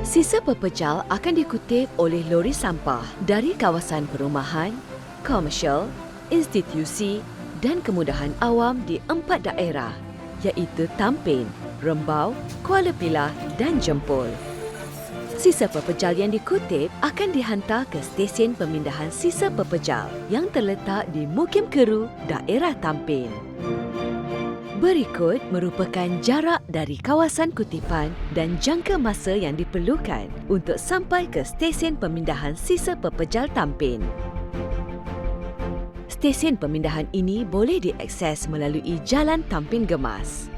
Sisa pepejal akan dikutip oleh lori sampah dari kawasan perumahan, komersial, institusi dan kemudahan awam di 4 daerah iaitu Tampin, Rembau, Kuala Pilah dan Jempol. Sisa pepejal yang dikutip akan dihantar ke stesen pemindahan sisa pepejal yang terletak di Mukim Keru, daerah Tampin. Berikut merupakan jarak dari kawasan kutipan dan jangka masa yang diperlukan untuk sampai ke stesen pemindahan sisa pepejal Tampin. Stesen pemindahan ini boleh diakses melalui Jalan Tampin Gemas.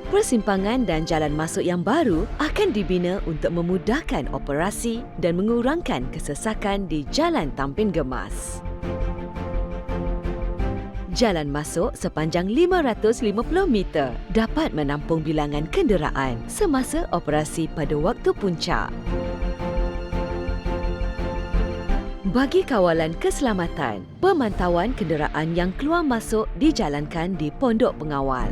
Persimpangan dan jalan masuk yang baru akan dibina untuk memudahkan operasi dan mengurangkan kesesakan di Jalan Tampin Gemas. Jalan masuk sepanjang 550 meter dapat menampung bilangan kenderaan semasa operasi pada waktu puncak. Bagi kawalan keselamatan, pemantauan kenderaan yang keluar masuk dijalankan di pondok pengawal.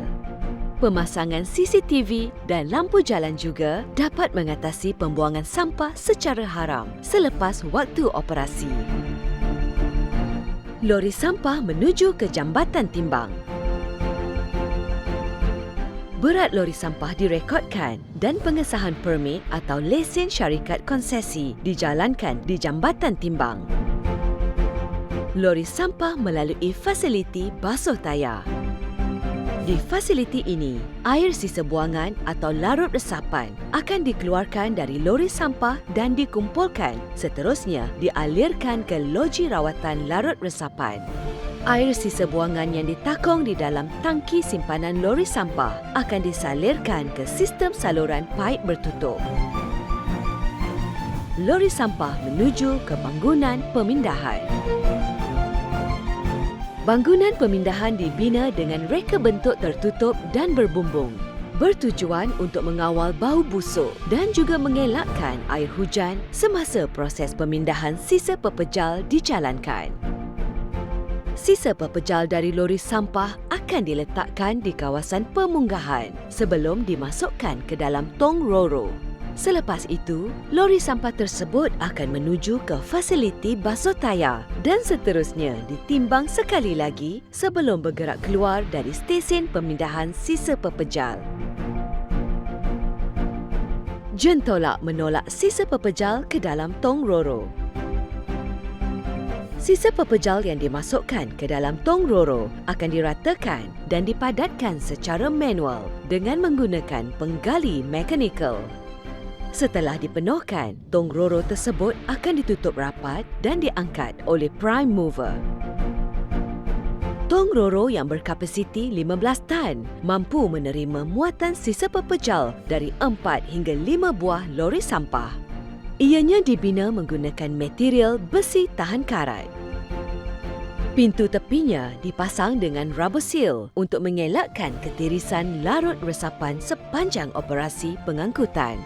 Pemasangan CCTV dan lampu jalan juga dapat mengatasi pembuangan sampah secara haram selepas waktu operasi. Lori sampah menuju ke jambatan timbang. Berat lori sampah direkodkan dan pengesahan permit atau lesen syarikat konsesi dijalankan di jambatan timbang. Lori sampah melalui fasiliti basuh tayar. Di fasiliti ini, air sisa buangan atau larut resapan akan dikeluarkan dari lori sampah dan dikumpulkan, seterusnya dialirkan ke loji rawatan larut resapan. Air sisa buangan yang ditakung di dalam tangki simpanan lori sampah akan disalirkan ke sistem saluran paip bertutup. Lori sampah menuju ke bangunan pemindahan. Bangunan pemindahan dibina dengan reka bentuk tertutup dan berbumbung, bertujuan untuk mengawal bau busuk dan juga mengelakkan air hujan semasa proses pemindahan sisa pepejal dijalankan. Sisa pepejal dari lori sampah akan diletakkan di kawasan pemunggahan sebelum dimasukkan ke dalam tong roro. Selepas itu, lori sampah tersebut akan menuju ke fasiliti basuh tayar dan seterusnya ditimbang sekali lagi sebelum bergerak keluar dari stesen pemindahan sisa pepejal. Jentolak menolak sisa pepejal ke dalam tong roro. Sisa pepejal yang dimasukkan ke dalam tong roro akan diratakan dan dipadatkan secara manual dengan menggunakan penggali mekanikal. Setelah dipenuhkan, tong roro tersebut akan ditutup rapat dan diangkat oleh prime mover. Tong roro yang berkapasiti 15 tan mampu menerima muatan sisa pepejal dari 4 hingga 5 buah lori sampah. Ianya dibina menggunakan material besi tahan karat. Pintu tepinya dipasang dengan rubber seal untuk mengelakkan ketirisan larut resapan sepanjang operasi pengangkutan.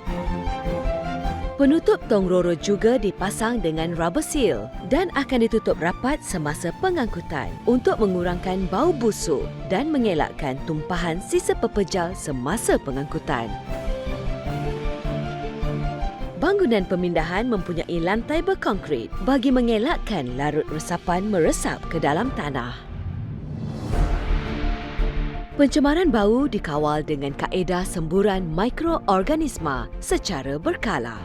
Penutup tong roro juga dipasang dengan rubber seal dan akan ditutup rapat semasa pengangkutan untuk mengurangkan bau busuk dan mengelakkan tumpahan sisa pepejal semasa pengangkutan. Bangunan pemindahan mempunyai lantai berkonkrit bagi mengelakkan larut resapan meresap ke dalam tanah. Pencemaran bau dikawal dengan kaedah semburan mikroorganisma secara berkala.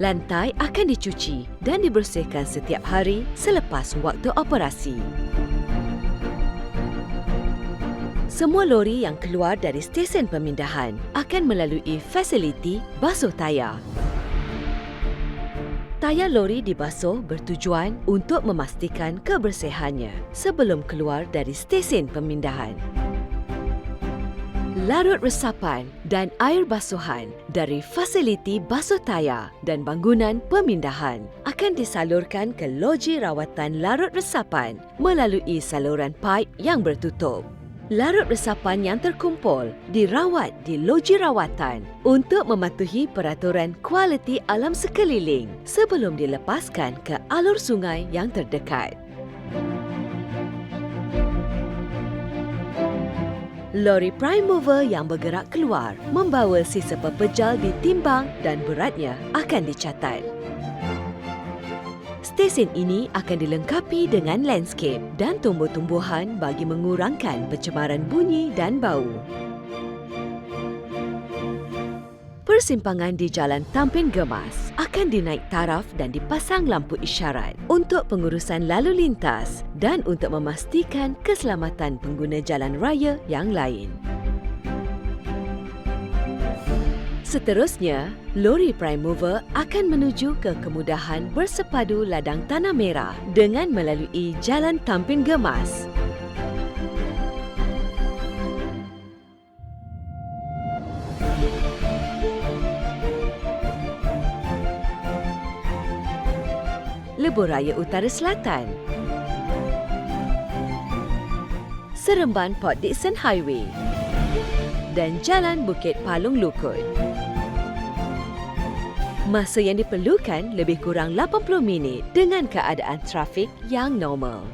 Lantai akan dicuci dan dibersihkan setiap hari selepas waktu operasi. Semua lori yang keluar dari stesen pemindahan akan melalui fasiliti basuh tayar. Tayar lori dibasuh bertujuan untuk memastikan kebersihannya sebelum keluar dari stesen pemindahan. Larut resapan dan air basuhan dari fasiliti basuh tayar dan bangunan pemindahan akan disalurkan ke loji rawatan larut resapan melalui saluran paip yang bertutup. Larut resapan yang terkumpul dirawat di loji rawatan untuk mematuhi peraturan kualiti alam sekeliling sebelum dilepaskan ke alur sungai yang terdekat. Lori Prime Mover yang bergerak keluar membawa sisa pepejal ditimbang dan beratnya akan dicatat. Stesen ini akan dilengkapi dengan landscape dan tumbuh-tumbuhan bagi mengurangkan pencemaran bunyi dan bau. Persimpangan di Jalan Tampin Gemas akan dinaik taraf dan dipasang lampu isyarat untuk pengurusan lalu lintas dan untuk memastikan keselamatan pengguna jalan raya yang lain. Seterusnya, lori Prime Mover akan menuju ke kemudahan bersepadu ladang tanah merah dengan melalui Jalan Tampin Gemas. Lebuhraya Utara Selatan, Seremban Port Dickson Highway dan Jalan Bukit Palung Lukut. Masa yang diperlukan lebih kurang 80 minit dengan keadaan trafik yang normal.